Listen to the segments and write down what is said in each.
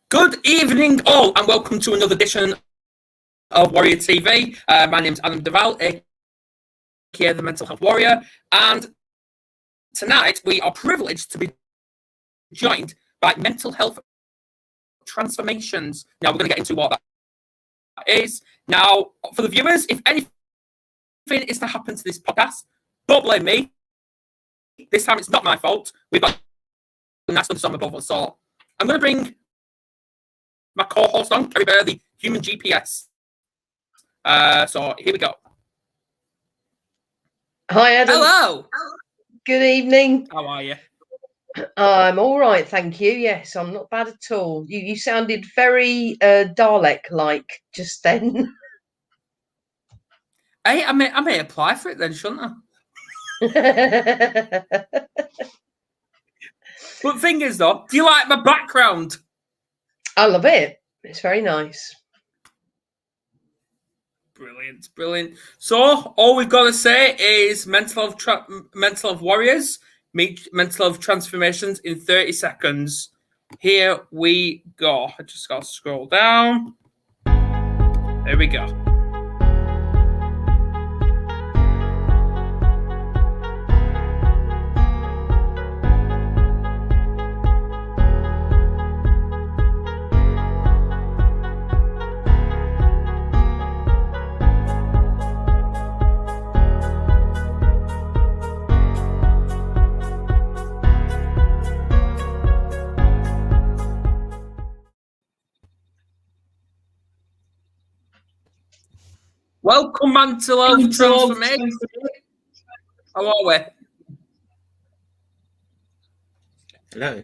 Good evening, all, and welcome to another edition of Warrior TV. My name's Adam Duval, aka the Mental Health Warrior, and tonight we are privileged to be joined by Mental Health Transformations. Now, we're going to get into what that is. Now, for the viewers, if anything is to happen to this podcast, don't blame me. This time it's not my fault. We've got a nice song above us, so I'm going to bring my co-host on, Kerry Bear, the human GPS. So here we go. Hi, Adam. Hello. Good evening. How are you? I'm all right, thank you. Yes, I'm not bad at all. You sounded very Dalek-like just then. Hey, I may apply for it then, shouldn't I? But the thing is, though, do you like my background? I love it. It's very nice. Brilliant, brilliant. So all we've got to say is mental health warriors meet mental health transformations in 30 seconds. Here we go. I just got to scroll down. There we go. Welcome, Mental Health Transformation. How are we? Hello.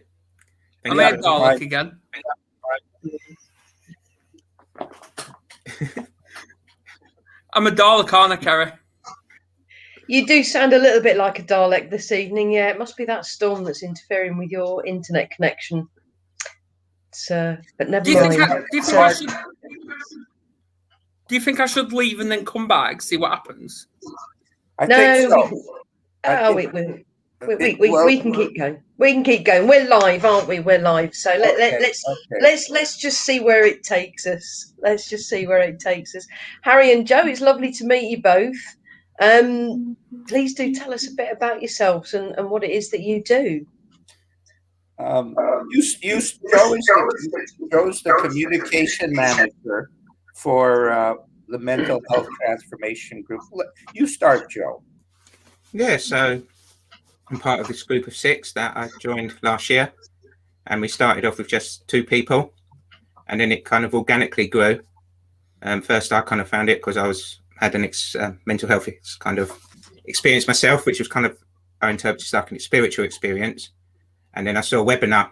I'm a Dalek again. I'm a Dalek, aren't I, Kerry? You do sound a little bit like a Dalek this evening. Yeah, it must be that storm that's interfering with your internet connection. But never mind. Do you think I should leave and then come back, see what happens? I think so. We can keep going. We can keep going. We're live, aren't we? We're live. So let's just see where it takes us. Let's just see where it takes us. Harry and Joe, it's lovely to meet you both. Please do tell us a bit about yourselves and what it is that you do. Joe's the communication manager for the Mental Health Transformation Group. You start, Joe. Yeah, so I'm part of this group of 6 that I joined last year, and we started off with just 2 people, and then it kind of organically grew. First, I kind of found it because I had an mental health kind of experience myself, which was kind of, I interpreted like a spiritual experience, and then I saw a webinar,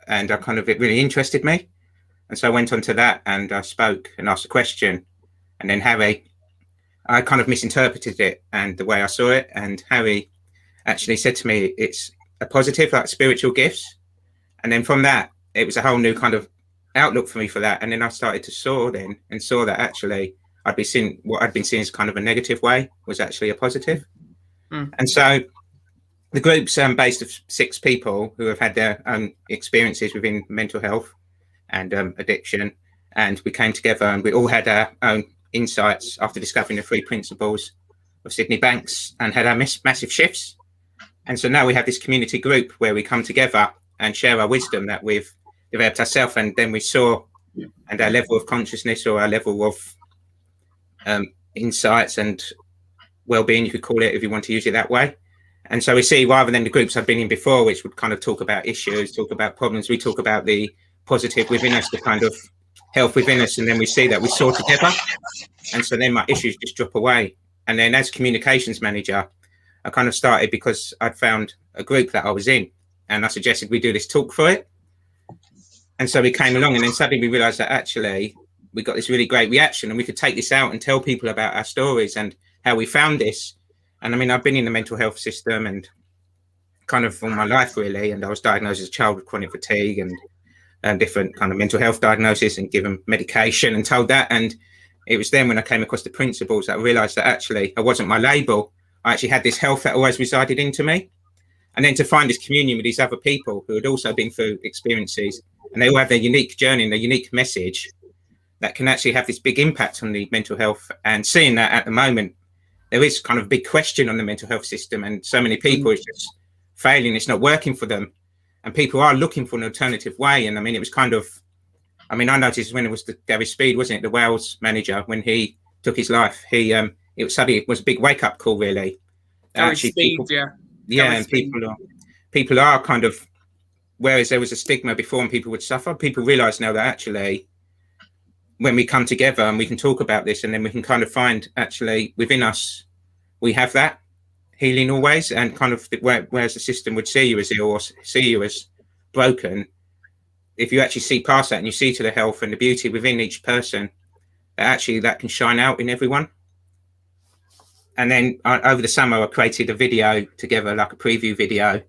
and it really interested me. And so I went on to that and I spoke and asked a question. And then Harry, I kind of misinterpreted it and the way I saw it. And Harry actually said to me, it's a positive, like spiritual gifts. And then from that, it was a whole new kind of outlook for me for that. And then I started to saw that actually what I'd been seeing as kind of a negative way was actually a positive. And so the group's based of 6 people who have had their own experiences within mental health and addiction, and we came together and we all had our own insights after discovering the 3 principles of Sydney Banks and had our massive shifts. And so now we have this community group where we come together and share our wisdom that we've developed ourselves, and then we saw and our level of consciousness or our level of insights and well-being, you could call it if you want to use it that way. And so we see, rather than the groups I've been in before, which would kind of talk about issues, talk about problems, we talk about the positive within us, the kind of health within us, and then we see that we soar together, and so then my issues just drop away. And then as communications manager, I kind of started because I'd found a group that I was in, and I suggested we do this talk for it. And so we came along, and then suddenly we realized that actually we got this really great reaction, and we could take this out and tell people about our stories and how we found this. And I mean, I've been in the mental health system and kind of all my life really, and I was diagnosed as a child with chronic fatigue and different kind of mental health diagnosis and given medication and told that. And it was then when I came across the principles that I realized that actually I wasn't my label. I actually had this health that always resided into me. And then to find this communion with these other people who had also been through experiences and they all have their unique journey and their unique message that can actually have this big impact on the mental health. And seeing that at the moment, there is kind of a big question on the mental health system, and so many people is just failing. It's not working for them, and people are looking for an alternative way. And I mean, it was kind of, I mean, I noticed when it was Gary Speed, wasn't it, the Wales manager, when he took his life, it was suddenly, it was a big wake up call, really. Gary Speed, people, yeah. Yeah, and people are kind of, whereas there was a stigma before and people would suffer, people realise now that actually, when we come together and we can talk about this, and then we can kind of find actually within us, we have that healing always, and kind of whereas the system would see you as ill or see you as broken, if you actually see past that and you see to the health and the beauty within each person, actually that can shine out in everyone. And then over the summer, I created a video together, like a preview video.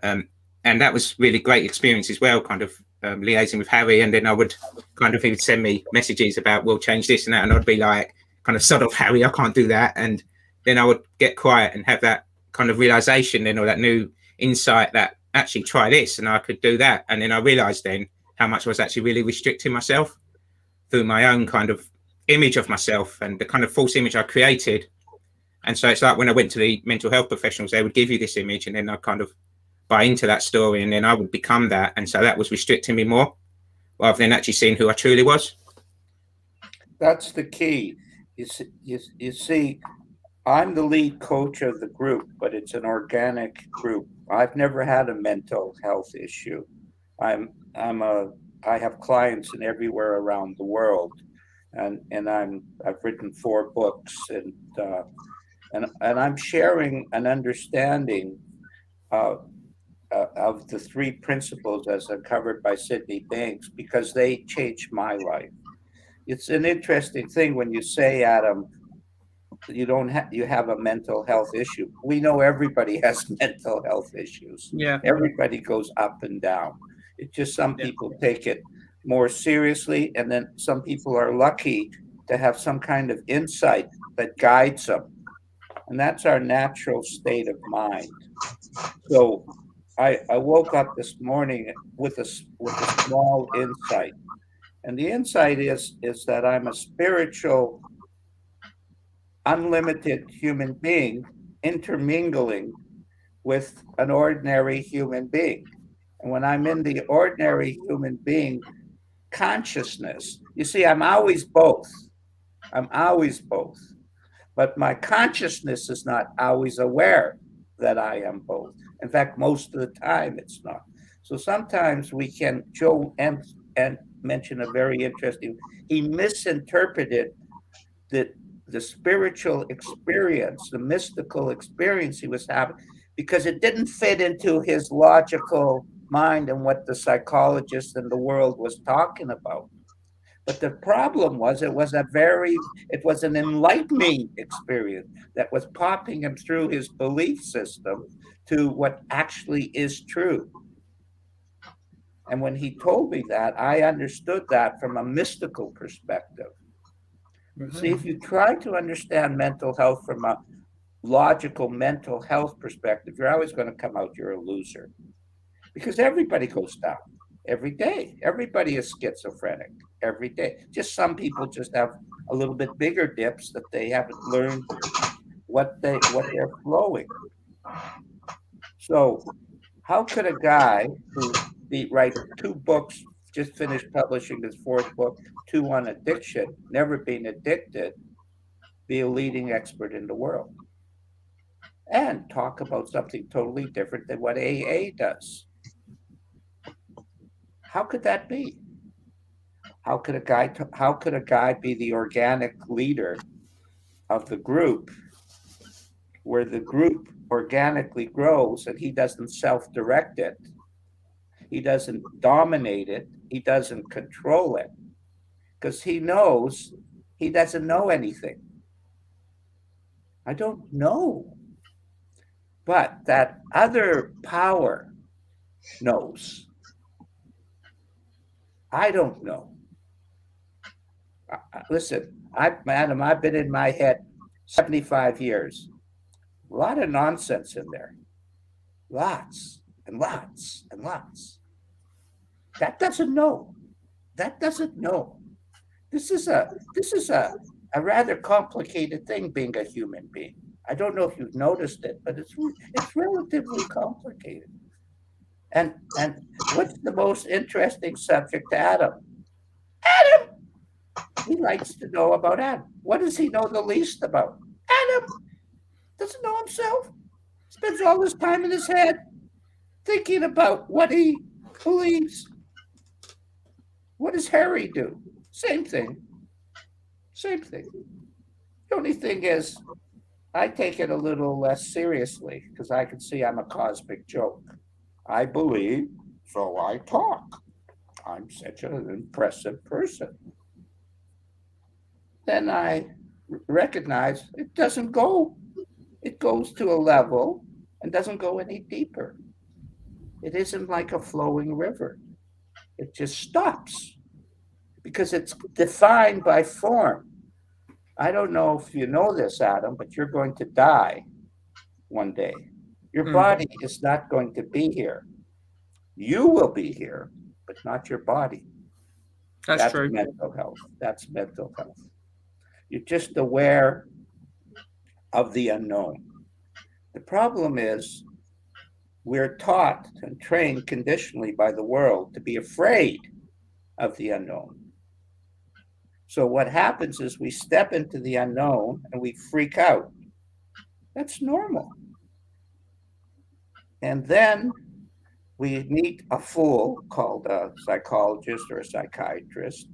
And that was really great experience as well, kind of liaising with Harry. And then I would kind of, he would send me messages about, we'll change this and that. And I'd be like, kind of, sod off, Harry, I can't do that. And then I would get quiet and have that kind of realization then, or that new insight that actually try this and I could do that. And then I realized then how much I was actually really restricting myself through my own kind of image of myself and the kind of false image I created. And so it's like when I went to the mental health professionals, they would give you this image and then I kind of buy into that story and then I would become that. And so that was restricting me more rather than actually seeing who I truly was. That's the key. You see, I'm the lead coach of the group, but it's an organic group. I've never had a mental health issue. I have clients in everywhere around the world, and I've written 4 books, and I'm sharing an understanding of the 3 principles as covered by Sydney Banks, because they changed my life. It's an interesting thing when you say, Adam, you have a mental health issue. We know everybody has mental health issues. Yeah. Everybody goes up and down. It's just some people take it more seriously, and then some people are lucky to have some kind of insight that guides them. And that's our natural state of mind. So I woke up this morning with a small insight. And the insight is that I'm a spiritual, unlimited human being intermingling with an ordinary human being. And when I'm in the ordinary human being consciousness, you see, I'm always both. But my consciousness is not always aware that I am both. In fact, most of the time it's not. So sometimes we can, Joe and mention a very interesting, he misinterpreted the spiritual experience, the mystical experience he was having, because it didn't fit into his logical mind and what the psychologist and the world was talking about. But the problem was it was an enlightening experience that was popping him through his belief system to what actually is true. And when he told me that, I understood that from a mystical perspective. Mm-hmm. See, if you try to understand mental health from a logical mental health perspective, you're always going to come out you're a loser. Because everybody goes down every day. Everybody is schizophrenic every day. Just some people just have a little bit bigger dips that they haven't learned what they're flowing. So how could a guy who write 2 books, just finished publishing his 4th book, 2 on addiction, never been addicted, be a leading expert in the world and talk about something totally different than what AA does? How could that be? How could a guy be the organic leader of the group, where the group organically grows and he doesn't self-direct it? He doesn't dominate it. He doesn't control it, because he knows he doesn't know anything. I don't know. But that other power knows. I don't know. Listen, Madam, I've been in my head 75 years. A lot of nonsense in there. Lots and lots and lots. That doesn't know. That doesn't know. This is a rather complicated thing, being a human being. I don't know if you've noticed it, but it's relatively complicated. And what's the most interesting subject to Adam? Adam. He likes to know about Adam. What does he know the least about? Adam doesn't know himself. Spends all his time in his head thinking about what he believes. What does Harry do? Same thing. Same thing. The only thing is, I take it a little less seriously because I can see I'm a cosmic joke. I believe, so I talk. I'm such an impressive person. Then I recognize it doesn't go. It goes to a level and doesn't go any deeper. It isn't like a flowing river. It just stops because it's defined by form. I don't know if you know this, Adam, but you're going to die one day. Your body is not going to be here. You will be here, but not your body. That's true. Mental health. That's mental health. You're just aware of the unknown. The problem is we're taught and trained conditionally by the world to be afraid of the unknown. So what happens is we step into the unknown and we freak out. That's normal. And then we meet a fool called a psychologist or a psychiatrist,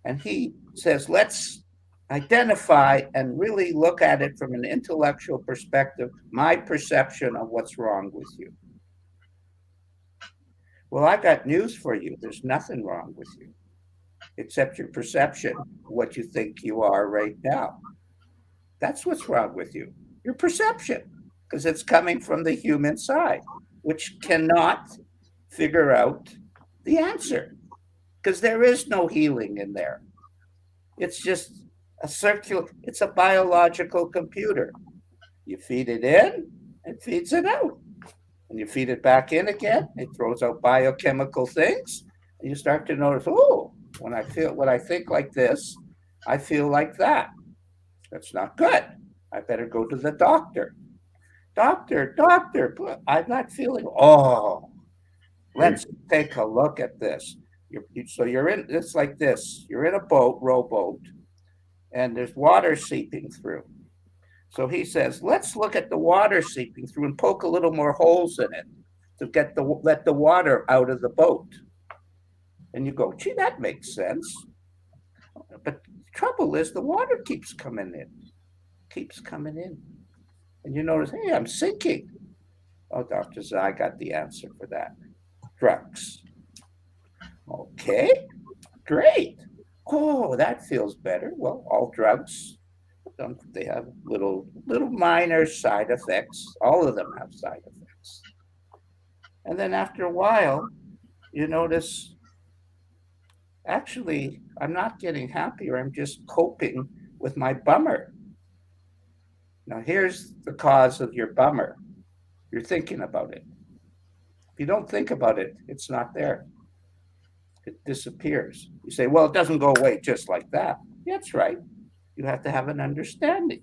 and he says, let's identify and really look at it from an intellectual perspective, my perception of what's wrong with you. Well, I got news for you. There's nothing wrong with you, except your perception, what you think you are right now. That's what's wrong with you, your perception, because it's coming from the human side, which cannot figure out the answer, because there is no healing in there. It's just it's a biological computer. You feed it in, it feeds it out. And you feed it back in again, it throws out biochemical things, and you start to notice, oh, when I think like this, I feel like that. That's not good. I better go to the doctor. Doctor, I'm not feeling, let's take a look at this. It's like this. You're in a rowboat, and there's water seeping through. So he says, let's look at the water seeping through and poke a little more holes in it to let the water out of the boat. And you go, gee, that makes sense. But the trouble is the water keeps coming in. And you notice, hey, I'm sinking. Oh, Dr. Z, I got the answer for that. Drugs. Okay, great. Oh, that feels better. Well, all drugs, they have little minor side effects. All of them have side effects. And then after a while, you notice, actually, I'm not getting happier. I'm just coping with my bummer. Now, here's the cause of your bummer. You're thinking about it. If you don't think about it, it's not there. It disappears. You say, well, it doesn't go away just like that. That's right. You have to have an understanding.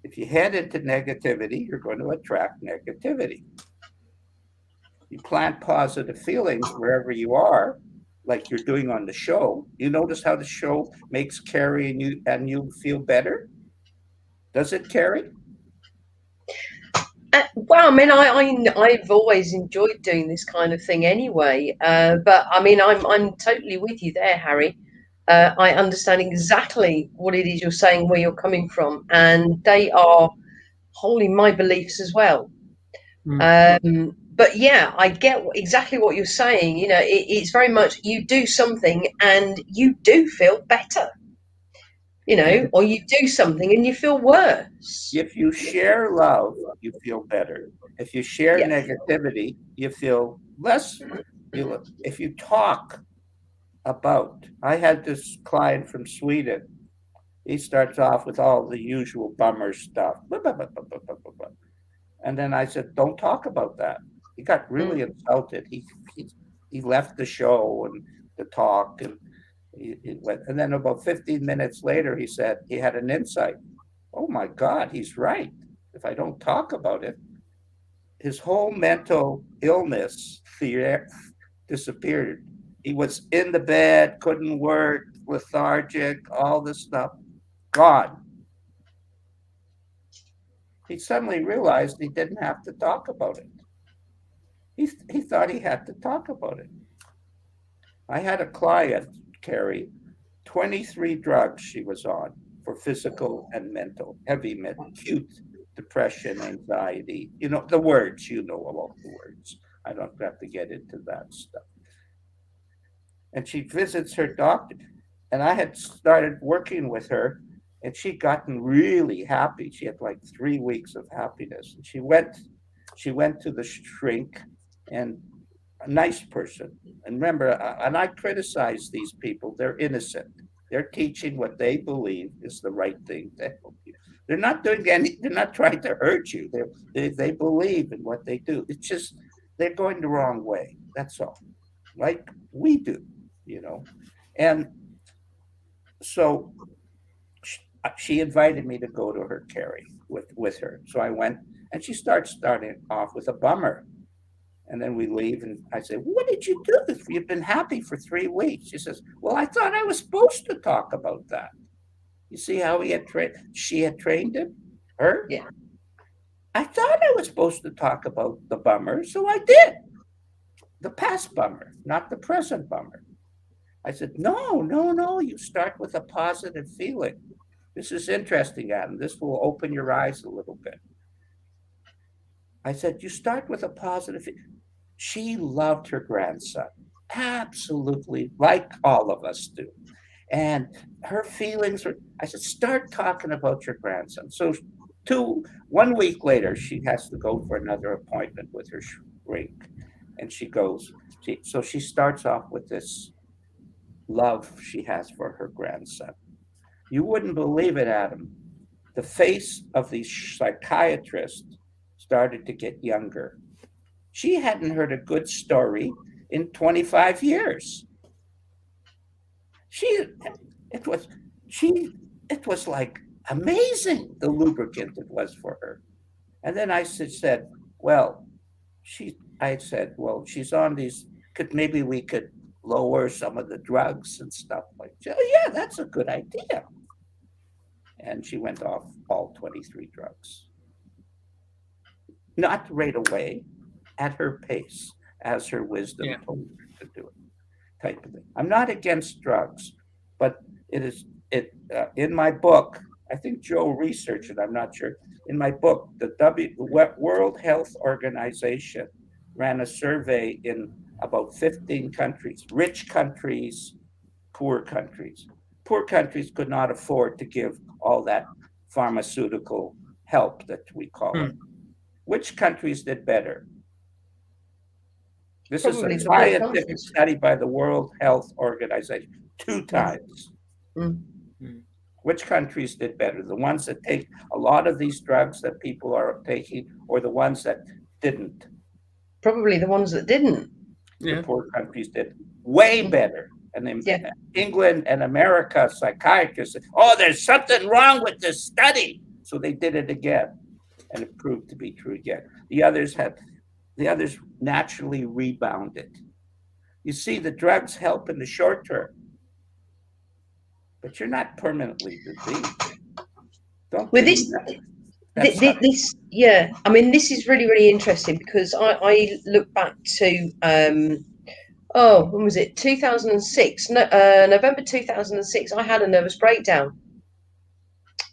If you head into negativity, you're going to attract negativity. You plant positive feelings wherever you are, like you're doing on the show. You notice how the show makes Carrie and you feel better? Does it, Carrie? Well, I mean, I've always enjoyed doing this kind of thing anyway. But I mean, I'm totally with you there, Harry. I understand exactly what it is you're saying, where you're coming from, and they are wholly my beliefs as well. But yeah, I get exactly what you're saying. You know, it's very much you do something and you do feel better. You know, or you do something and you feel worse. If you share love, you feel better. If you share negativity, you feel less. If you talk about, I had this client from Sweden. He starts off with all the usual bummer stuff. And then I said, don't talk about that. He got really insulted. He he left the show and the talk, and he went. And then about 15 minutes later, he said he had an insight. Oh my God, he's right. If I don't talk about it, his whole mental illness disappeared. He was in the bed, couldn't work, lethargic, all this stuff, gone. He suddenly realized he didn't have to talk about it. He thought he had to talk about it. I had a client, Carrie, 23 drugs she was on for physical and mental, heavy acute depression, anxiety, the words, about the words. I don't have to get into that stuff. And she visits her doctor, and I had started working with her, and she'd gotten really happy. She had like 3 weeks of happiness. And she went to the shrink, and a nice person. And remember, and I criticize these people, they're innocent. They're teaching what they believe is the right thing to help you. They're not doing they're not trying to hurt you. They believe in what they do. It's just, they're going the wrong way. That's all. Like we do, And so she invited me to go to her, Carrie, with her. So I went, and she starting off with a bummer. And then we leave, and I say, what did you do? You've been happy for 3 weeks. She says, well, I thought I was supposed to talk about that. You see how she had trained him? Her? Yeah. I thought I was supposed to talk about the bummer, so I did. The past bummer, not the present bummer. I said, no, you start with a positive feeling. This is interesting, Adam. This will open your eyes a little bit. I said, you start with a positive feeling. She loved her grandson, absolutely, like all of us do. And her feelings were, I said, start talking about your grandson. So 1 week later, she has to go for another appointment with her shrink. And she goes, so she starts off with this love she has for her grandson. You wouldn't believe it, Adam. The face of the psychiatrist started to get younger. She hadn't heard a good story in 25 years. It was like amazing, the lubricant it was for her. And then I said, she's on these, maybe we could lower some of the drugs and stuff like that. Oh, yeah, that's a good idea. And she went off all 23 drugs. Not right away, at her pace, as her wisdom told her to do it, type of thing. I'm not against drugs, but in my book, I think Joe researched it, I'm not sure. In my book, the World Health Organization ran a survey in about 15 countries, rich countries, poor countries. Poor countries could not afford to give all that pharmaceutical help that we call it. Which countries did better? This is a scientific study by the World Health Organization, 2 times. Which countries did better? The ones that take a lot of these drugs that people are taking, or the ones that didn't? Probably the ones that didn't. The poor countries did way better. And then England and America psychiatrists said, oh, there's something wrong with this study. So they did it again, and it proved to be true again. The others naturally rebounded. You see, the drugs help in the short term, but you're not permanently diseased. I mean, this is really, really interesting, because I look back to when was it? 2006, November 2006. I had a nervous breakdown,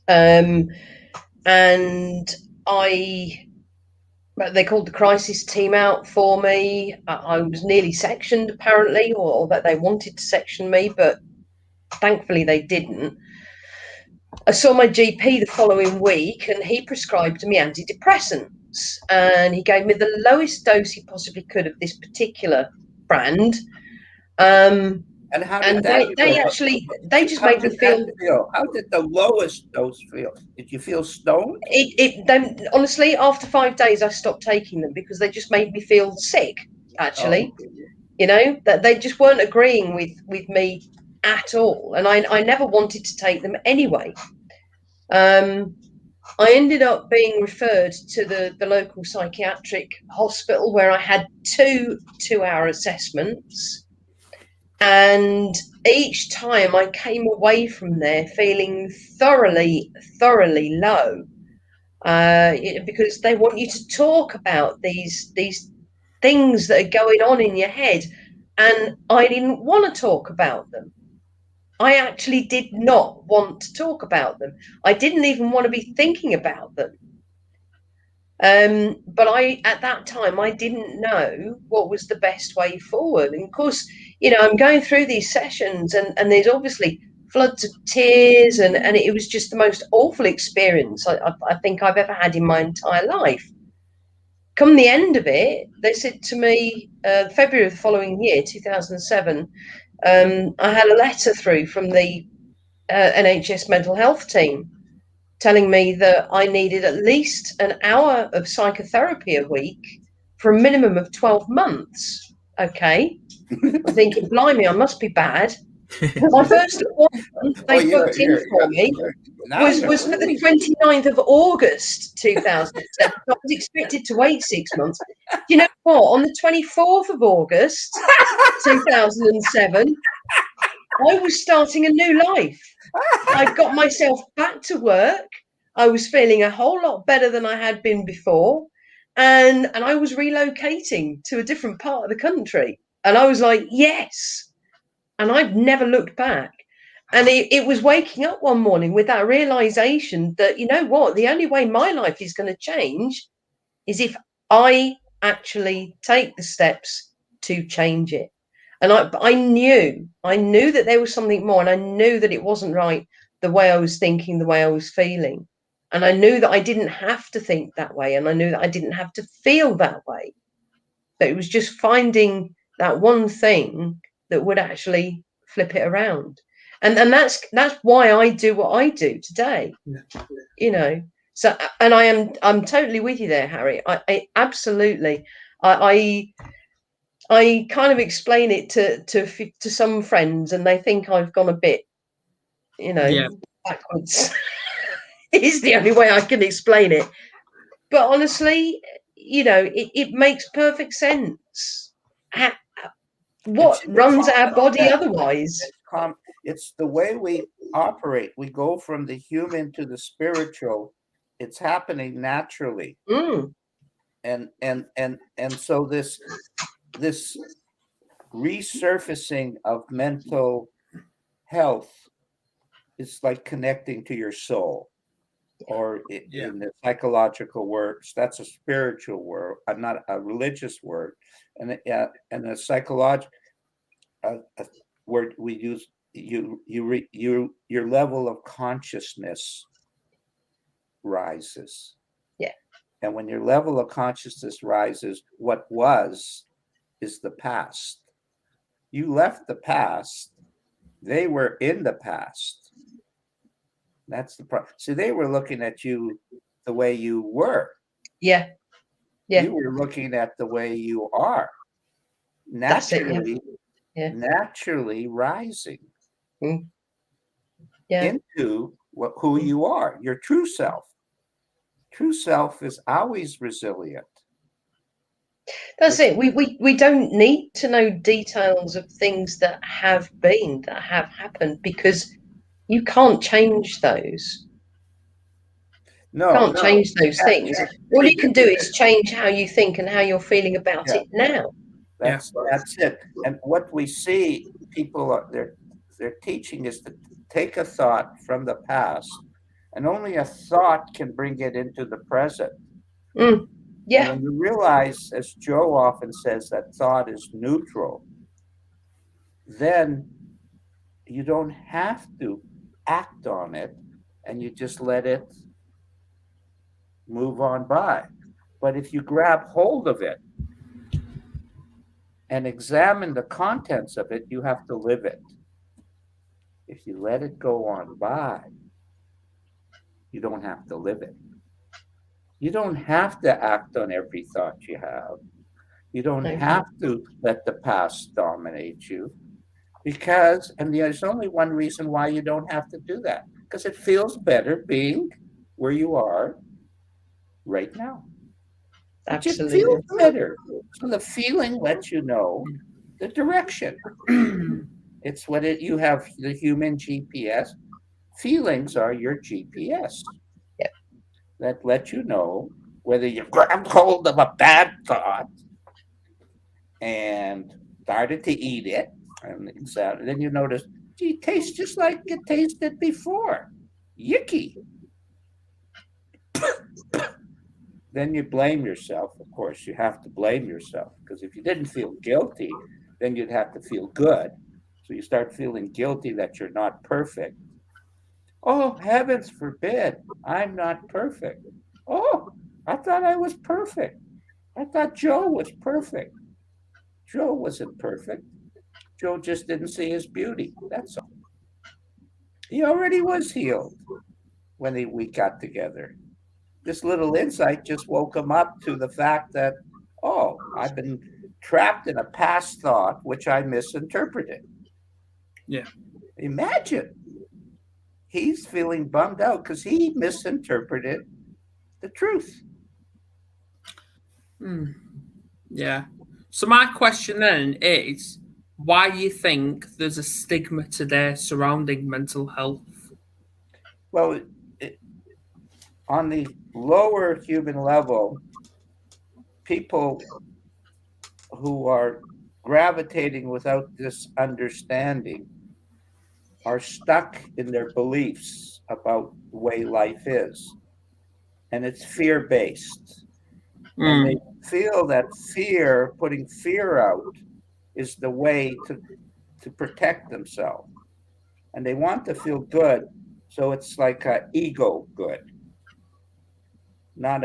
and they called the crisis team out for me. I was nearly sectioned, apparently, or that they wanted to section me, but thankfully they didn't. I saw my GP the following week, and he prescribed me antidepressants, and he gave me the lowest dose he possibly could of this particular brand. And how did they just made me feel. How did the lowest dose feel? Did you feel stoned? Honestly, after 5 days, I stopped taking them because they just made me feel sick. Actually, You know, that they just weren't agreeing with me at all, and I never wanted to take them anyway. I ended up being referred to the local psychiatric hospital where I had two 2-hour assessments. And each time I came away from there feeling thoroughly, thoroughly low, because they want you to talk about these things that are going on in your head. And I didn't want to talk about them. I actually did not want to talk about them. I didn't even want to be thinking about them. But at that time, I didn't know what was the best way forward. And of course, you know, I'm going through these sessions and there's obviously floods of tears, and it was just the most awful experience I think I've ever had in my entire life. Come the end of it, they said to me, February of the following year, 2007, I had a letter through from the NHS mental health team telling me that I needed at least an hour of psychotherapy a week for a minimum of 12 months. Okay. I'm thinking, blimey, I must be bad. My first appointment they booked in for me was for the 29th of August 2007. I was expected to wait 6 months. Do you know what? On the 24th of August 2007, I was starting a new life. I got myself back to work. I was feeling a whole lot better than I had been before. And I was relocating to a different part of the country. And I was like, yes. And I've never looked back. And it was waking up one morning with that realization that, you know what, the only way my life is going to change is if I actually take the steps to change it. And I knew that there was something more, and I knew that it wasn't right the way I was thinking, the way I was feeling. And I knew that I didn't have to think that way, and I knew that I didn't have to feel that way. That it was just finding that one thing that would actually flip it around. And that's why I do what I do today. Yeah. You know. So, and I'm totally with you there, Harry. I absolutely. I kind of explain it to some friends, and they think I've gone a bit, you know, backwards. It's the only way I can explain it. But honestly, you know, it makes perfect sense. What runs our body otherwise? It's the way we operate. We go from the human to the spiritual. It's happening naturally. And so this resurfacing of mental health is like connecting to your soul, or in the psychological words, that's a spiritual word, not a religious word, and a psychological word we use. Your level of consciousness rises. Yeah. And when your level of consciousness rises, what was is the past. You left the past. They were in the past. That's the problem. See, they were looking at you the way you were. Yeah. Yeah. You were looking at the way you are. Naturally, naturally rising into who you are, your true self. True self is always resilient. That's it. We don't need to know details of things that have been, that have happened, because you can't change those. No, you can't change those things. All you can do is change how you think and how you're feeling about it now. That's it. And what we see people they're teaching is to take a thought from the past, and only a thought can bring it into the present. Yeah. And when you realize, as Joe often says, that thought is neutral, then you don't have to act on it, and you just let it move on by. But if you grab hold of it and examine the contents of it, you have to live it. If you let it go on by, you don't have to live it. You don't have to act on every thought you have. You don't have to let the past dominate you and there's only one reason why you don't have to do that, because it feels better being where you are right now. Absolutely. It feels better. So the feeling lets you know the direction. It's you have the human GPS. Feelings are your GPS. Yep. That let you know whether you grabbed hold of a bad thought and started to eat it, and then you notice, gee, it tastes just like it tasted before. Yicky. Then you blame yourself. Of course, you have to blame yourself, because if you didn't feel guilty, then you'd have to feel good. So you start feeling guilty that you're not perfect. Oh, heavens forbid, I'm not perfect. Oh, I thought I was perfect. I thought Joe was perfect. Joe wasn't perfect. Joe just didn't see his beauty. That's all. He already was healed when we got together. This little insight just woke him up to the fact that, oh, I've been trapped in a past thought which I misinterpreted. Yeah. Imagine. He's feeling bummed out because he misinterpreted the truth. Yeah. So my question then is, why do you think there's a stigma today surrounding mental health? Well, on the lower human level, people who are gravitating without this understanding are stuck in their beliefs about the way life is. And it's fear-based. And they feel that putting fear out is the way to protect themselves. And they want to feel good, so it's like an ego good. Not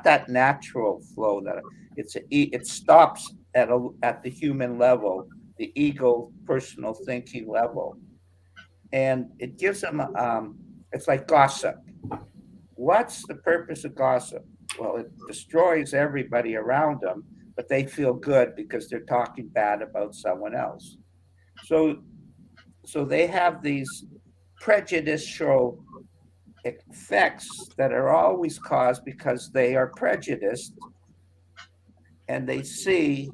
that natural flow that it stops at the human level, the ego personal thinking level, and it gives them it's like gossip. What's the purpose of gossip? Well, it destroys everybody around them, but they feel good because they're talking bad about someone else. So they have these prejudicial effects that are always caused because they are prejudiced and they see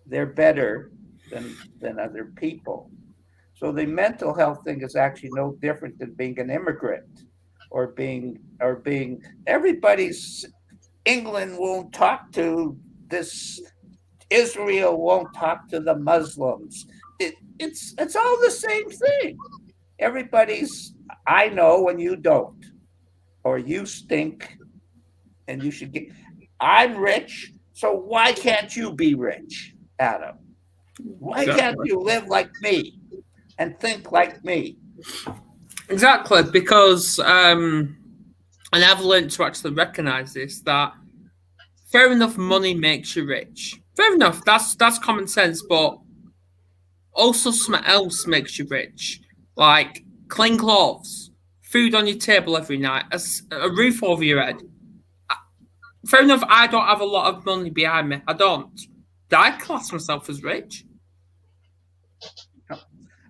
they're better than other people. So the mental health thing is actually no different than being an immigrant or being everybody's England won't talk to this, Israel won't talk to the Muslims. It's all the same thing. Everybody's, I know and you don't, or you stink and you should get, I'm rich, so why can't you be rich, Adam? Why can't you live like me and think like me? Exactly, because and I've learned to actually recognize this, that fair enough, money makes you rich. Fair enough, that's common sense, but also something else makes you rich, like clean clothes, food on your table every night, a roof over your head. Fair enough, I don't have a lot of money behind me. I don't. Do I class myself as rich?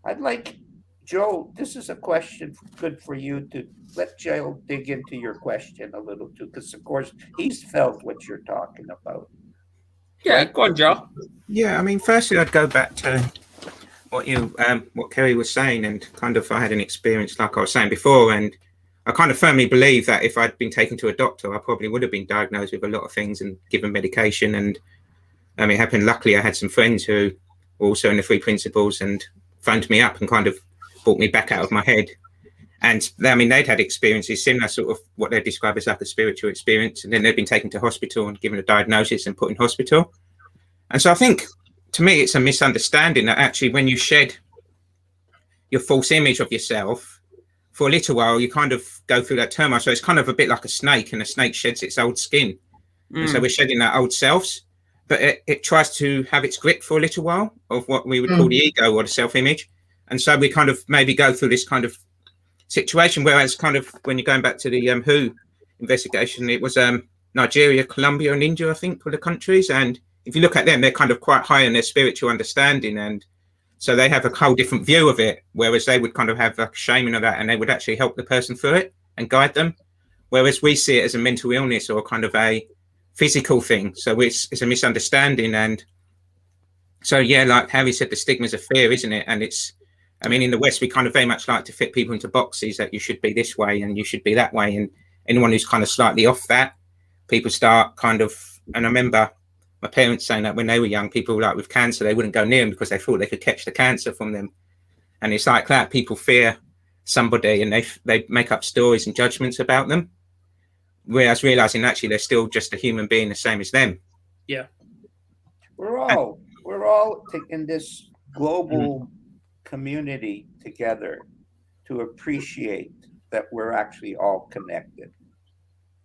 I'd like, Joe, this is a question good for you to let Joe dig into your question a little too, because of course he's felt what you're talking about. Yeah, right? Go on, Joe. Yeah, I mean, firstly, I'd go back to what Kerry was saying, and kind of I had an experience like I was saying before, and I kind of firmly believe that if I'd been taken to a doctor, I probably would have been diagnosed with a lot of things and given medication. And I mean, it happened. Luckily, I had some friends who were also in the Three Principles and phoned me up and kind of brought me back out of my head. And I mean, they'd had experiences similar, sort of what they describe as like a spiritual experience, and then they'd been taken to hospital and given a diagnosis and put in hospital. And so I think, to me, it's a misunderstanding that actually when you shed your false image of yourself, for a little while, you kind of go through that turmoil. So it's kind of a bit like a snake, and a snake sheds its old skin. And so we're shedding our old selves, but it tries to have its grip for a little while of what we would call the ego or the self-image. And so we kind of maybe go through this kind of situation, whereas kind of when you're going back to the WHO investigation, it was Nigeria, Colombia and India, I think, were the countries. And if you look at them, they're kind of quite high in their spiritual understanding, and so they have a whole different view of it, whereas they would kind of have a shaming of that, and they would actually help the person through it and guide them, whereas we see it as a mental illness or kind of a physical thing. So it's a misunderstanding. And so, yeah, like Harry said, the stigma's of fear, isn't it? And it's, I mean, in the West, we kind of very much like to fit people into boxes that you should be this way and you should be that way. And anyone who's kind of slightly off that, people start kind of, and I remember my parents saying that when they were young, people like with cancer, they wouldn't go near them because they thought they could catch the cancer from them. And it's like that. People fear somebody and they make up stories and judgments about them, whereas realizing actually they're still just a human being the same as them. Yeah. We're all in this global community together to appreciate that we're actually all connected.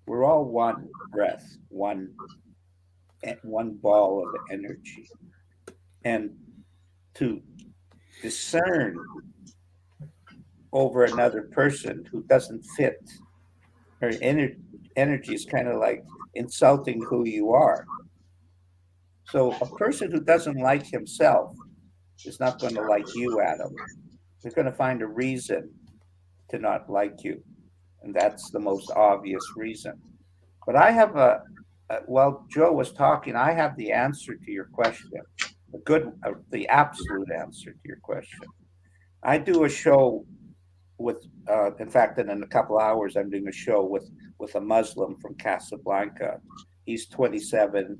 We're all one breath, one ball of energy. And to discern over another person who doesn't fit her energy is kind of like insulting who you are. So a person who doesn't like himself is not going to like you, Adam. They're going to find a reason to not like you. And that's the most obvious reason. But I have while Joe was talking, I have the answer to your question, the absolute answer to your question. I do a show with, in fact, in a couple hours, I'm doing a show with a Muslim from Casablanca. He's 27,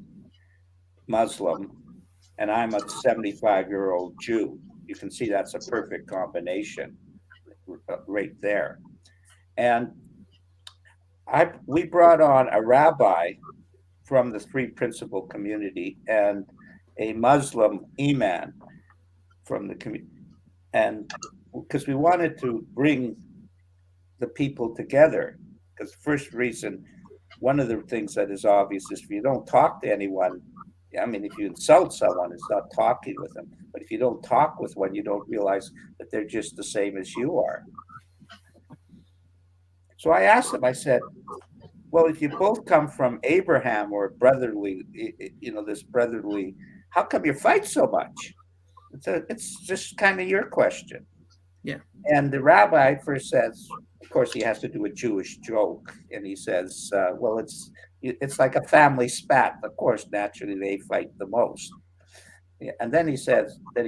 Muslim, and I'm a 75-year-old Jew. You can see that's a perfect combination right there. And we brought on a rabbi from the Three Principle community and a Muslim imam from the community. And because we wanted to bring the people together, because the first reason, one of the things that is obvious is if you don't talk to anyone, I mean, if you insult someone, it's not talking with them. But if you don't talk with one, you don't realize that they're just the same as you are. So I asked them, I said, well, if you both come from Abraham or brotherly, this brotherly, how come you fight so much? It's just kind of your question. Yeah. And the rabbi first says, of course, he has to do a Jewish joke. And he says, well, it's like a family spat. Of course, naturally, they fight the most. Yeah. And then he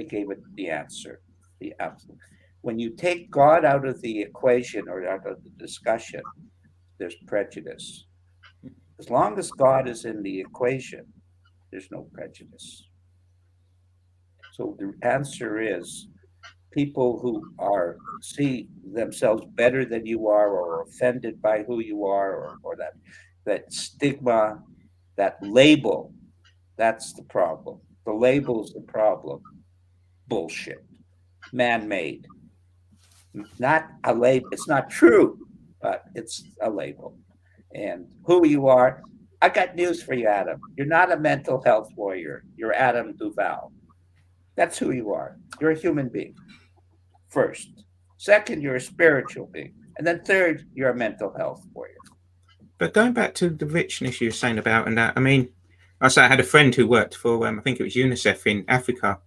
gave it the answer. When you take God out of the equation or out of the discussion, there's prejudice. As long as God is in the equation, there's no prejudice. So the answer is people who see themselves better than you are or offended by who you are or that stigma, that label, that's the problem. The label's the problem. Bullshit. Man-made. Not a label. It's not true, but it's a label. And who you are, I got news for you, Adam. You're not a mental health warrior. You're Adam Duval. That's who you are. You're a human being, first. Second, you're a spiritual being. And then third, you're a mental health warrior. But going back to the richness you were saying about, and that, I mean, I had a friend who worked for, I think it was UNICEF in Africa,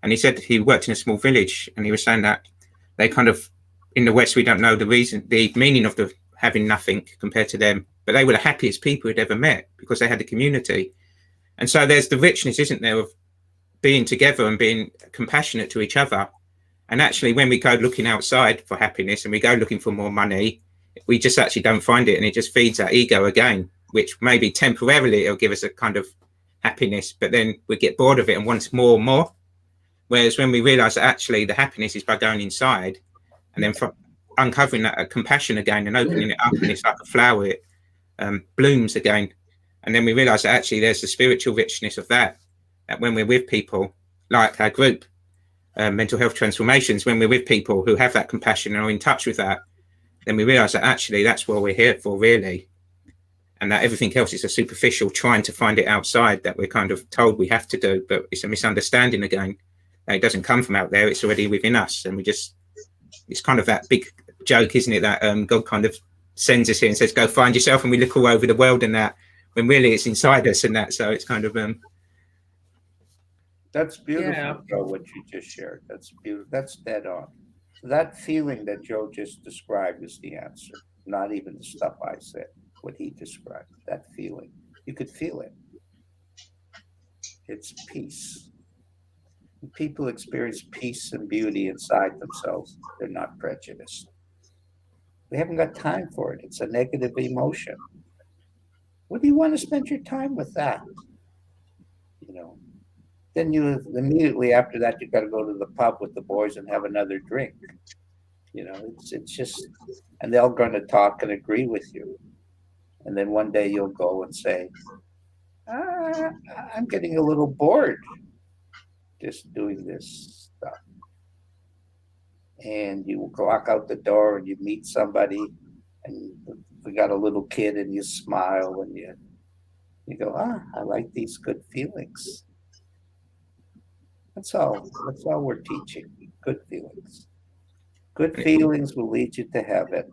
and he said he worked in a small village, and he was saying that they kind of, in the West, we don't know the meaning of the having nothing compared to them, but they were the happiest people he'd ever met because they had the community. And so there's the richness, isn't there, of being together and being compassionate to each other. And actually, when we go looking outside for happiness and we go looking for more money, we just actually don't find it. And it just feeds our ego again, which maybe temporarily it'll give us a kind of happiness, but then we get bored of it and want more and more. Whereas when we realize that actually the happiness is by going inside and then uncovering that compassion again and opening it up, and it's like a flower, it blooms again. And then we realize that actually there's the spiritual richness of that when we're with people like our group, Mental Health Transformations, when we're with people who have that compassion and are in touch with that, then we realize that actually that's what we're here for, really. And that everything else is a superficial trying to find it outside that we're kind of told we have to do, but it's a misunderstanding again. It doesn't come from out there, it's already within us. And it's kind of that big joke, isn't it, that God kind of sends us here and says, go find yourself, and we look all over the world and that, when really it's inside us and that. So it's kind of, That's beautiful, Yeah. Joe, what you just shared. That's beautiful. That's dead on. So that feeling that Joe just described is the answer. Not even the stuff I said, what he described. That feeling. You could feel it. It's peace. When people experience peace and beauty inside themselves, they're not prejudiced. They haven't got time for it. It's a negative emotion. What do you want to spend your time with that? You know, then you immediately after that, you got to go to the pub with the boys and have another drink. You know, it's just, and they're going to talk and agree with you. And then one day you'll go and say, I'm getting a little bored just doing this stuff. And you walk out the door and you meet somebody and we got a little kid and you smile and you go, I like these good feelings. That's all we're teaching. Good feelings. Good feelings will lead you to heaven.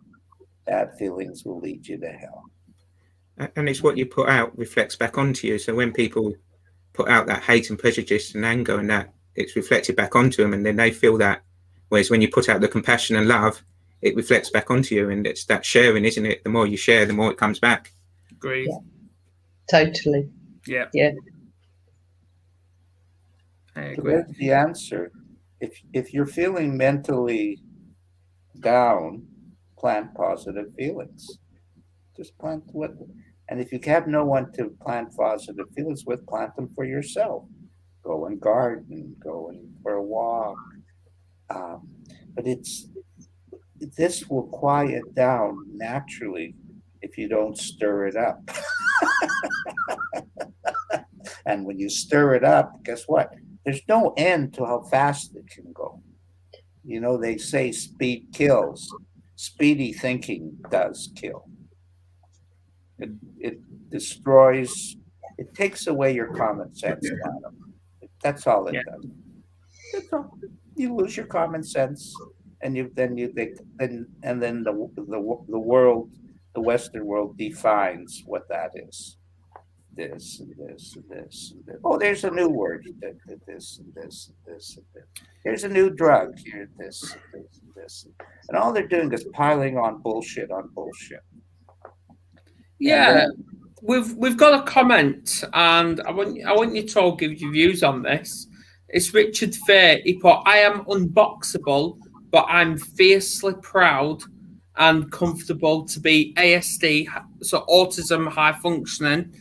Bad feelings will lead you to hell. And it's what you put out reflects back onto you. So when people put out that hate and prejudice and anger and that, it's reflected back onto them and then they feel that. Whereas when you put out the compassion and love, it reflects back onto you. And it's that sharing, isn't it? The more you share, the more it comes back. Agreed. Yeah. Totally. Yeah. Yeah. I So agree. that's the answer. If you're feeling mentally down, plant positive feelings. Just plant what, and if you have no one to plant positive feelings with, plant them for yourself. Go and garden, go in for a walk. But this will quiet down naturally if you don't stir it up. And when you stir it up, guess what? There's no end to how fast it can go. You know, they say speed kills. Speedy thinking does kill. It destroys, it takes away your common sense, Adam. That's all it does. That's all. You lose your common sense, and then the world, the Western world, defines what that is. This and this and this and this. Oh, there's a new word. This and this and this and this. Here's a new drug. Here, this and this and this. And all they're doing is piling on bullshit on bullshit. Yeah, we've got a comment, and I want you to all give your views on this. It's Richard Fair. He put, I am unboxable, but I'm fiercely proud and comfortable to be ASD, so autism high functioning,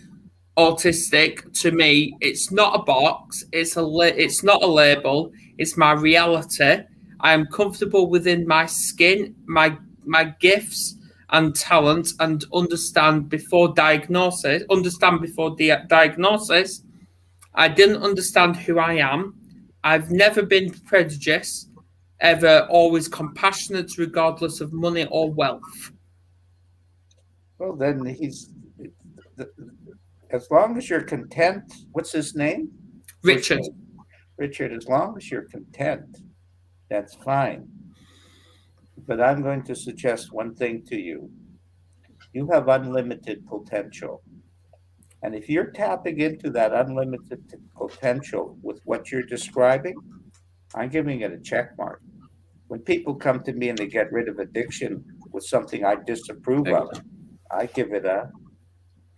autistic. To me, it's not a box. It's not a label. It's my reality. I am comfortable within my skin, my gifts and talents, and understand before diagnosis. I didn't understand who I am. I've never been prejudiced, ever, always compassionate regardless of money or wealth. Well, then as long as you're content, what's his name? Richard. Richard, as long as you're content, that's fine. But I'm going to suggest one thing to you. You have unlimited potential. And if you're tapping into that unlimited potential with what you're describing, I'm giving it a check mark. When people come to me and they get rid of addiction with something I disapprove of, I give it a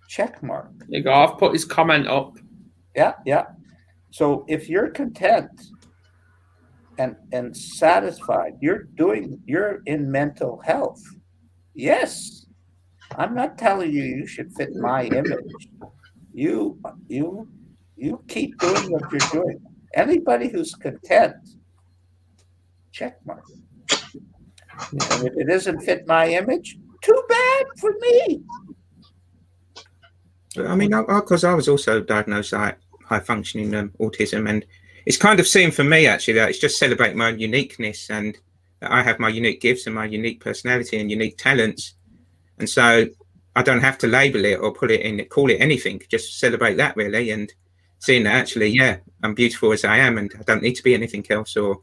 check mark. There you go. I've put his comment up. Yeah. So if you're content and satisfied, you're in mental health. Yes. I'm not telling you should fit my image. You keep doing what you're doing. Anybody who's content, check mark. And if it doesn't fit my image, too bad for me. I mean, because I was also diagnosed like high functioning autism, and it's kind of seen for me actually that it's just celebrate my uniqueness and that I have my unique gifts and my unique personality and unique talents. And so I don't have to label it or put it in, call it anything, just celebrate that really. And seeing that actually, yeah, I'm beautiful as I am and I don't need to be anything else or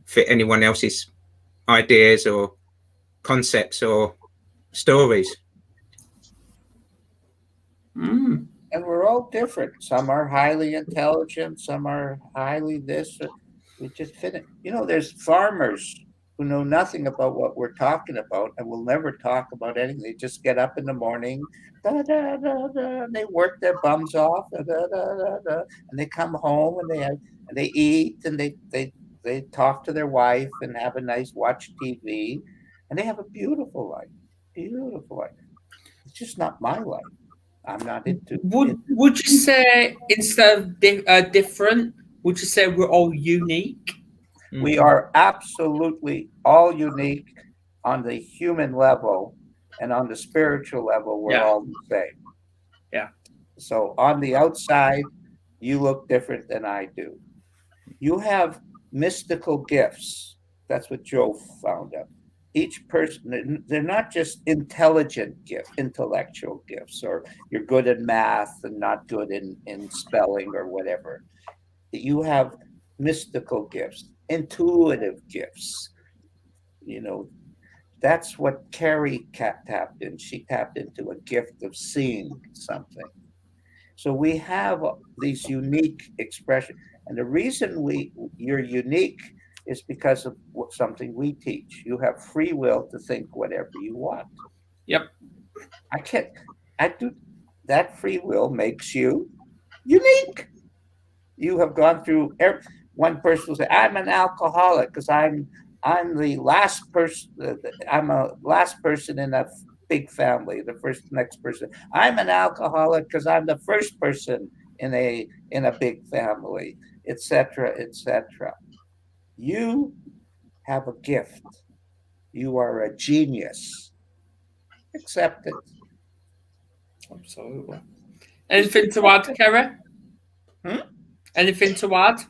fit anyone else's ideas or concepts or stories. And we're all different. Some are highly intelligent, some are highly this. We just fit it. There's farmers who know nothing about what we're talking about and will never talk about anything. They just get up in the morning, da, da, da, da, and they work their bums off, da, da, da, da, and they come home and they eat and they talk to their wife and have a nice watch TV, and they have a beautiful life. Beautiful life. It's just not my life. I'm not into. Would you say instead of different, would you say we're all unique? We are absolutely all unique on the human level, and on the spiritual level, we're all the same. Yeah. So on the outside, you look different than I do. You have mystical gifts. That's what Joe found out. Each person, they're not just intellectual gifts, or you're good in math and not good in spelling or whatever. You have mystical gifts, intuitive gifts. That's what Carrie tapped in. She tapped into a gift of seeing something. So we have these unique expressions. And the reason you're unique is because of something we teach. You have free will to think whatever you want. Yep. That free will makes you unique. You have gone through, one person will say, I'm an alcoholic because I'm the last person, I'm a last person in a big family, the next person. I'm an alcoholic because I'm the first person in a big family, etc., etc. You have a gift. You are a genius. Accept it. Absolutely. Anything to add, Kerry? Anything to add?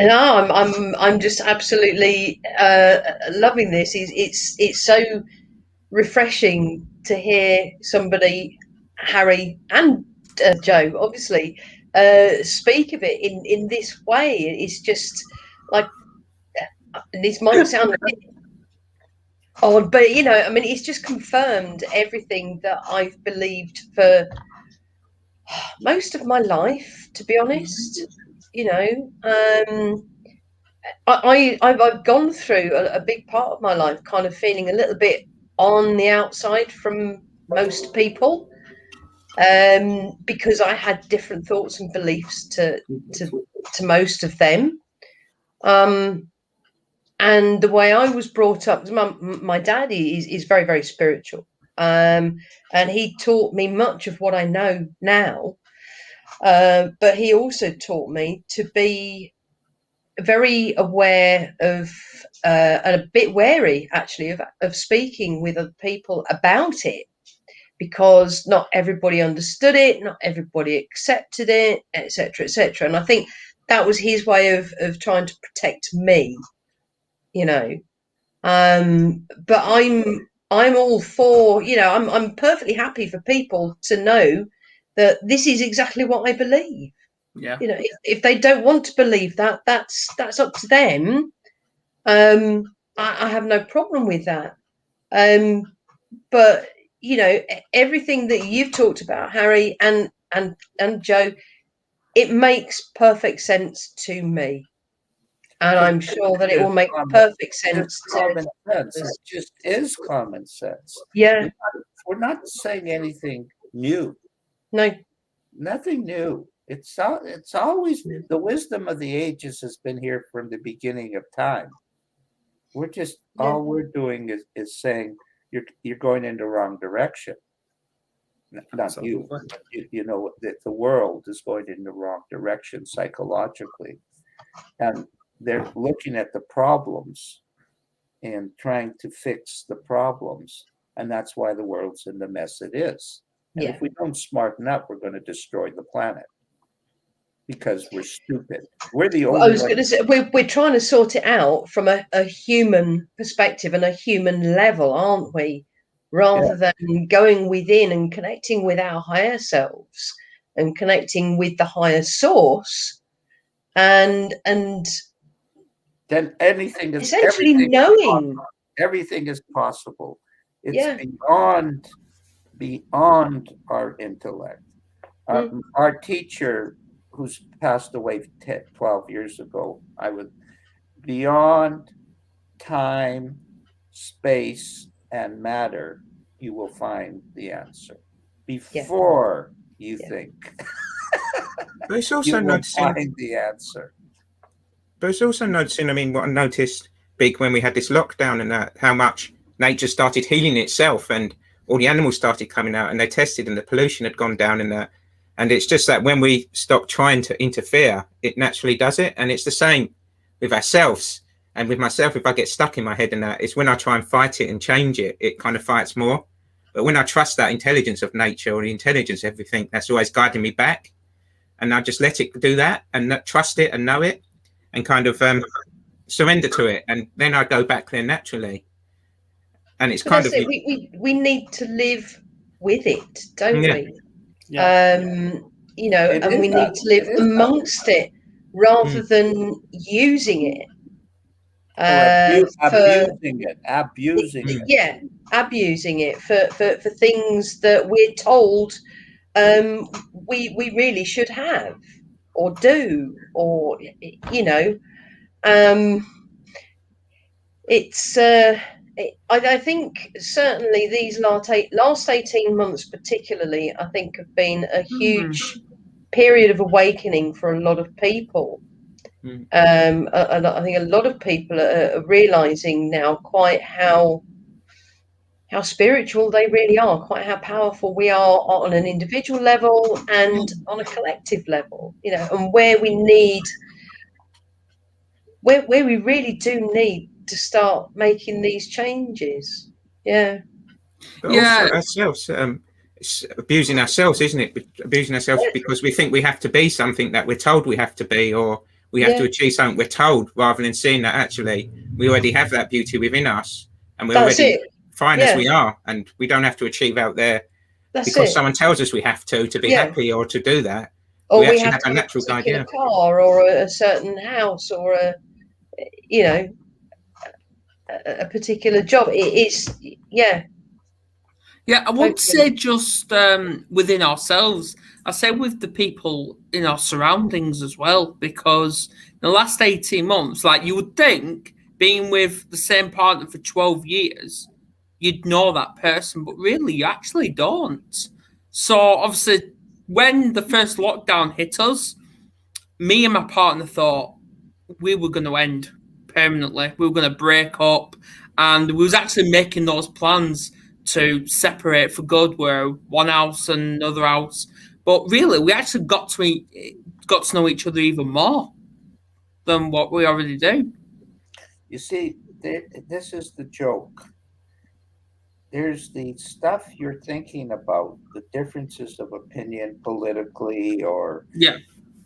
No, I'm just absolutely loving this. It's so refreshing to hear somebody, Harry and Joe, obviously, speak of it in this way. It's just like, this might sound odd, but it's just confirmed everything that I've believed for most of my life, to be honest. I've gone through a big part of my life kind of feeling a little bit on the outside from most people, because I had different thoughts and beliefs to most of them. And the way I was brought up, my dad is very, very spiritual. And he taught me much of what I know now. But he also taught me to be very aware of, and a bit wary actually of speaking with other people about it, because not everybody understood it, not everybody accepted it, etc., etc. And I think that was his way of trying to protect me, but I'm all for, I'm perfectly happy for people to know that this is exactly what I believe. Yeah. If they don't want to believe that, that's up to them. I have no problem with that. But everything that you've talked about, Harry and Joe, it makes perfect sense to me. And I'm sure that it will make perfect sense to common sense. It just is common sense. Yeah. We're not saying anything new. No. Nothing new. It's always the wisdom of the ages has been here from the beginning of time. We're just all we're doing is saying you're going in the wrong direction. Not you. You know that the world is going in the wrong direction psychologically, and they're looking at the problems and trying to fix the problems, and that's why the world's in the mess it is. And if we don't smarten up, we're going to destroy the planet because we're stupid. We're the only. I was going to say we're trying to sort it out from a human perspective and a human level, aren't we? Rather than going within and connecting with our higher selves and connecting with the higher source, and then anything is essentially knowing everything is possible. It's beyond our intellect. Our teacher, who's passed away 12 years ago, I would, beyond time, space, and matter, you will find the answer. Before you think, But it's also you will noticing. find the answer. But it's also noticing. I mean, what I noticed big when we had this lockdown and that, how much nature started healing itself, and all the animals started coming out, and they tested, and the pollution had gone down, and that. And it's just that when we stop trying to interfere, it naturally does it. And it's the same with ourselves. And with myself, if I get stuck in my head and that, it's when I try and fight it and change it, it kind of fights more. But when I trust that intelligence of nature, or the intelligence, everything that's always guiding me back, and I just let it do that and trust it and know it and kind of surrender to it. And then I go back there naturally. And it's kind of... We need to live with it, don't we? Yeah. You know, and we need to live amongst it rather than using it. Abusing it. Yeah, abusing it for things that we're told we really should have or do, or you know, it's I think certainly these last 18 months particularly, I think, have been a huge period of awakening for a lot of people. I think a lot of people are realizing now quite how spiritual they really are, quite how powerful we are on an individual level and on a collective level, you know, and where we really do need to start making these changes. Yeah. But also ourselves, it's abusing ourselves, isn't it? Abusing ourselves because we think we have to be something that we're told we have to be, or we have to achieve something we're told, rather than seeing that actually we already have that beauty within us, and we're already fine as we are, and we don't have to achieve out there because someone tells us we have to be happy or to do that. Or we have a natural idea. Car or a certain house or a particular job. It's Yeah, I won't say just within ourselves. I say with the people in our surroundings as well, because the last 18 months, like, you would think being with the same partner for 12 years, you'd know that person, but really you actually don't. So obviously when the first lockdown hit us, me and my partner thought we were going to end permanently. We were going to break up, and we was actually making those plans to separate for good, where one house and another house. But really, we actually got to know each other even more than what we already do. You see, this is the joke. There's the stuff you're thinking about, the differences of opinion politically or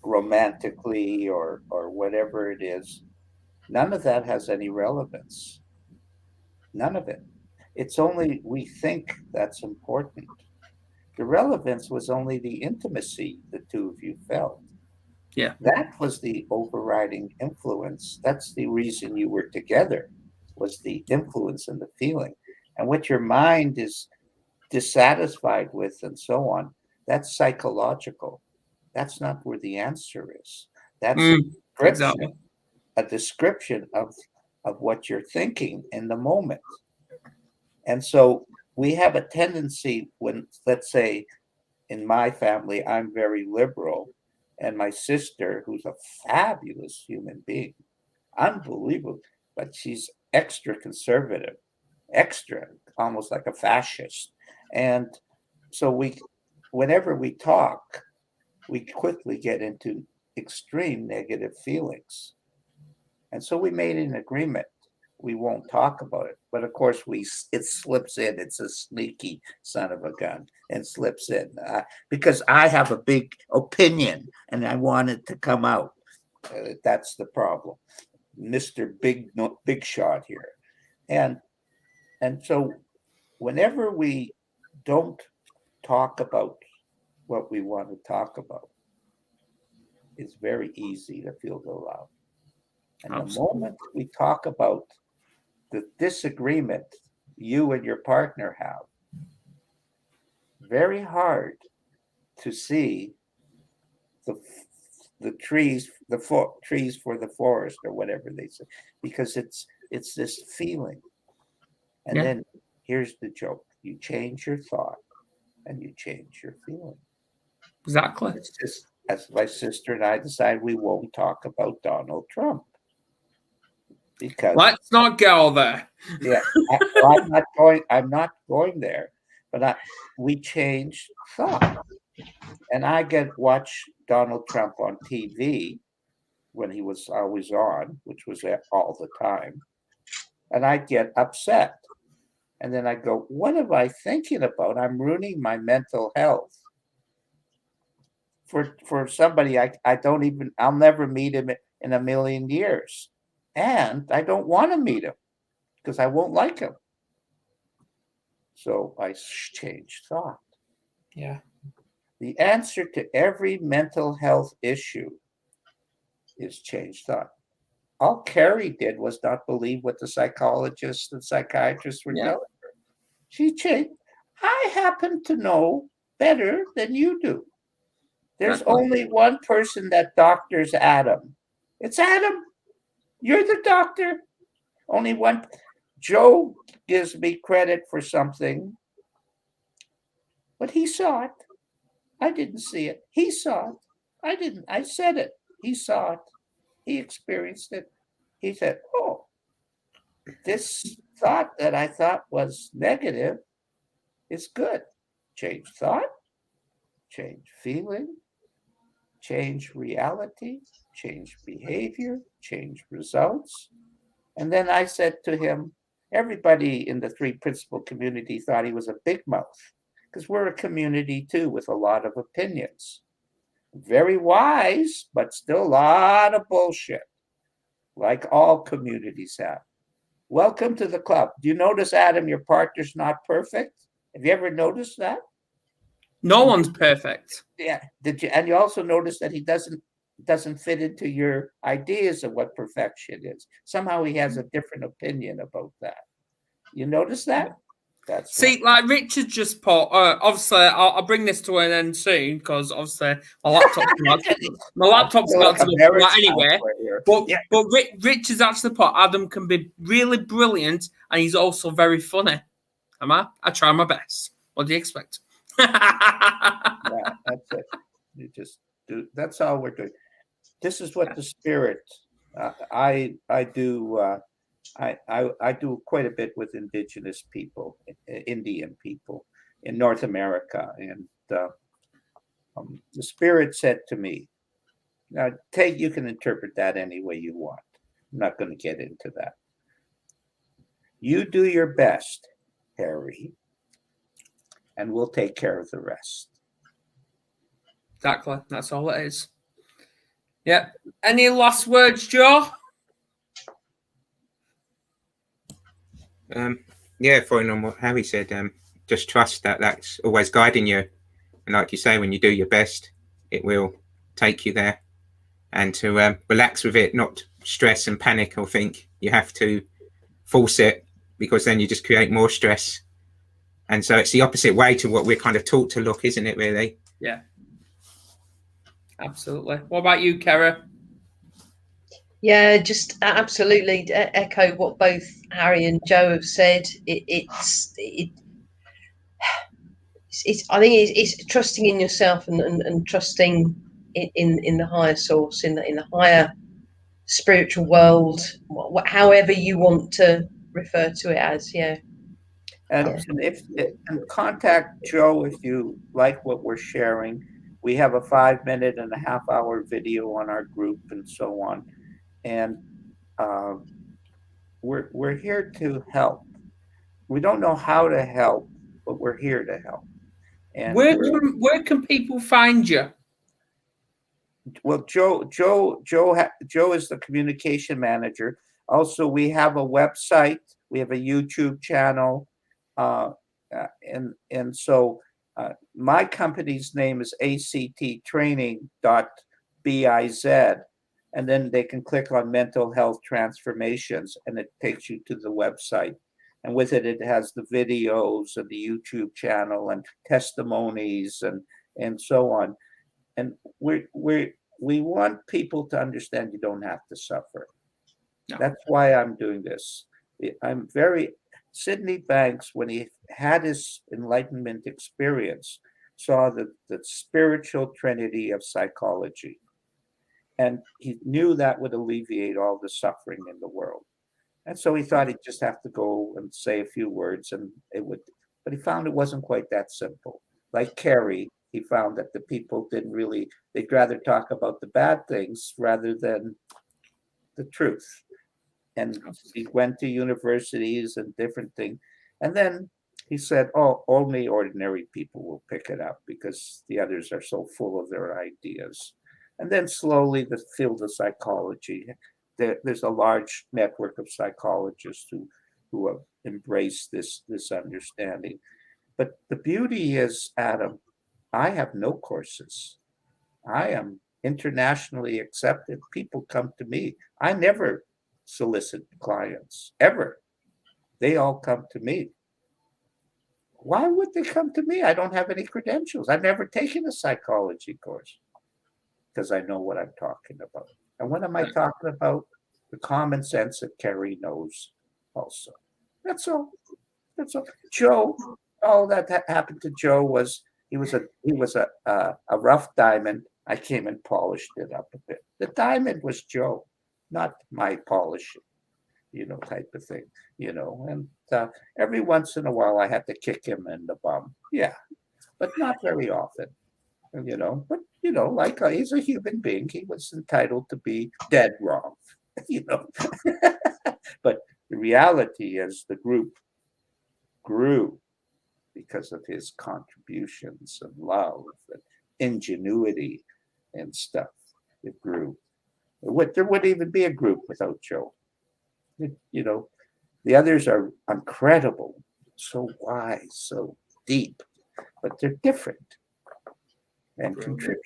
romantically or whatever it is. None of that has any relevance. None of it. It's only we think that's important. The relevance was only the intimacy the two of you felt. Yeah. That was the overriding influence. That's the reason you were together, was the influence and the feeling. And what your mind is dissatisfied with and so on, that's psychological. That's not where the answer is. That's a description of what you're thinking in the moment. And so we have a tendency when, let's say, in my family, I'm very liberal, and my sister, who's a fabulous human being, unbelievable, but she's extra conservative, extra, almost like a fascist. And so whenever we talk, we quickly get into extreme negative feelings. And so we made an agreement. We won't talk about it. But of course, it slips in. It's a sneaky son of a gun and slips in because I have a big opinion and I want it to come out. That's the problem. Mr. Big Shot here. And so whenever we don't talk about what we want to talk about, it's very easy to feel the love. And the moment we talk about the disagreement you and your partner have, very hard to see the trees, trees for the forest, or whatever they say, because it's this feeling. And then here's the joke: you change your thought, and you change your feeling. Exactly. It's just, as my sister and I decide, we won't talk about Donald Trump because let's not go there. Yeah, I'm not going there, but we change thought. And I watch Donald Trump on TV when he was always on, which was all the time, and I get upset. And then I go, what am I thinking about? I'm ruining my mental health for somebody I'll never meet him in a million years. And I don't want to meet him because I won't like him. So I changed thought. Yeah. The answer to every mental health issue is change thought. All Carrie did was not believe what the psychologists and psychiatrists were telling her. She changed. I happen to know better than you do. There's only one person that doctors Adam. It's Adam. You're the doctor. Only one. Joe gives me credit for something, but he saw it. I didn't see it. He saw it. I didn't. I said it. He saw it. He experienced it. He said, oh, this thought that I thought was negative is good. Change thought, change feeling, change reality, change behavior, change results. And then I said to him, everybody in the three principal community thought he was a big mouth, because we're a community too with a lot of opinions. Very wise, but still a lot of bullshit, like all communities have. Welcome to the club. Do you notice, Adam, your partner's not perfect? Have you ever noticed that? No one's perfect. Yeah. Did you? And you also notice that he doesn't fit into your ideas of what perfection is. Somehow he has a different opinion about that. You notice that? See, like Richard just put, obviously, I'll bring this to an end soon because obviously my laptop's about to go flat anyway. But Richard's actually put Adam can be really brilliant and he's also very funny. I try my best. What do you expect? Yeah, that's it. You just do. That's all we're doing. This is what the spirit. I do. I do quite a bit with indigenous people, Indian people in North America, and the spirit said to me, "Now, you can interpret that any way you want. I'm not going to get into that. You do your best, Harry, and we'll take care of the rest." Exactly. That's all it is. Yeah. Any last words, Joe? Following on what Harry said, just trust that that's always guiding you. And like you say, when you do your best, it will take you there. And to relax with it, not stress and panic or think you have to force it, because then you just create more stress. And so it's the opposite way to what we're kind of taught to look, isn't it, really? Yeah. Absolutely. What about you, Kara? Yeah, just absolutely echo what both Harry and Joe have said. It's I think it's trusting in yourself and trusting in the higher source, in the higher spiritual world, however you want to refer to it as. Yeah. And contact Joe if you like what we're sharing. We have a 5-minute and a half-hour video on our group and so on. And we're here to help. We don't know how to help, but we're here to help. And where can people find you? Well, Joe is the communication manager. Also, we have a website. We have a YouTube channel, and so my company's name is acttraining.biz, and then they can click on mental health transformations, and it takes you to the website. And with it, it has the videos and the YouTube channel and testimonies and and so on. And we want people to understand you don't have to suffer. No. That's why I'm doing this. Sydney Banks, when he had his enlightenment experience, saw the spiritual trinity of psychology. And he knew that would alleviate all the suffering in the world. And so he thought he'd just have to go and say a few words and it would, but he found it wasn't quite that simple. Like Carrie, he found that the people they'd rather talk about the bad things rather than the truth. And he went to universities and different things. And then he said, oh, only ordinary people will pick it up because the others are so full of their ideas. And then slowly the field of psychology, there's a large network of psychologists who have embraced this understanding. But the beauty is, Adam, I have no courses. I am internationally accepted. People come to me. I never solicit clients, ever. They all come to me. Why would they come to me? I don't have any credentials. I've never taken a psychology course because I know what I'm talking about. And what am I talking about? The common sense that Carrie knows also. That's all. Joe, all that happened to Joe was he was a rough diamond. I came and polished it up a bit. The diamond was Joe, not my polishing, type of thing, And every once in a while, I had to kick him in the bum. Yeah, but not very often, But like he's a human being, he was entitled to be dead wrong, But the reality is, the group grew because of his contributions and love and ingenuity and stuff. It grew. There wouldn't even be a group without Joe. The others are incredible, so wise, so deep, but they're different and contribute.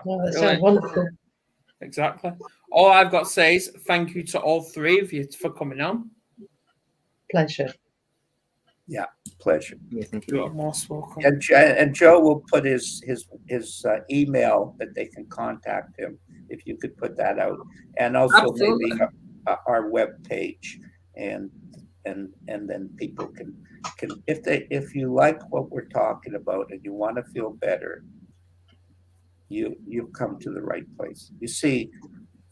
Oh, that sounds wonderful. Exactly. All I've got to say is thank you to all three of you for coming on. Pleasure. Yeah, pleasure. Yeah, thank you. You're most welcome. And Joe will put his email that they can contact him, if you could put that out, and also Absolutely. maybe our web page, and then people can if you like what we're talking about and you want to feel better, you come to the right place. You see,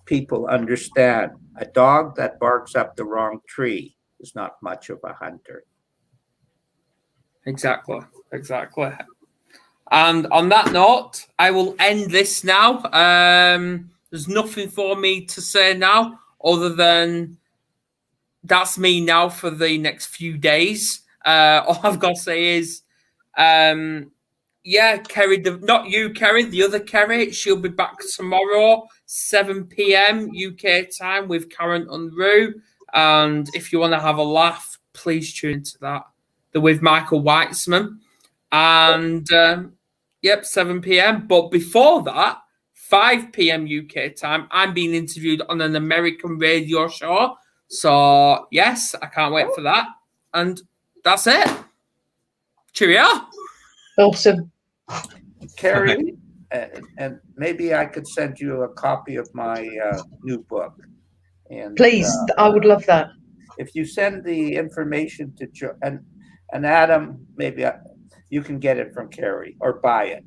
people understand a dog that barks up the wrong tree is not much of a hunter. Exactly. And on that note, I will end this now. There's nothing for me to say now other than that's me now for the next few days. All I've got to say is, Kerry, not you, Kerry, the other Kerry, she'll be back tomorrow, 7 p.m. UK time with Karen Unruh. And if you want to have a laugh, please tune into that. They're with Michael Weitzman. And 7 p.m. But before that, 5 p.m. UK time, I'm being interviewed on an American radio show. So, yes, I can't wait for that. And that's it. Cheerio. Awesome. Carrie, and maybe I could send you a copy of my new book. And please, I would love that. If you send the information to Joe and Adam, maybe you can get it from Carrie or buy it.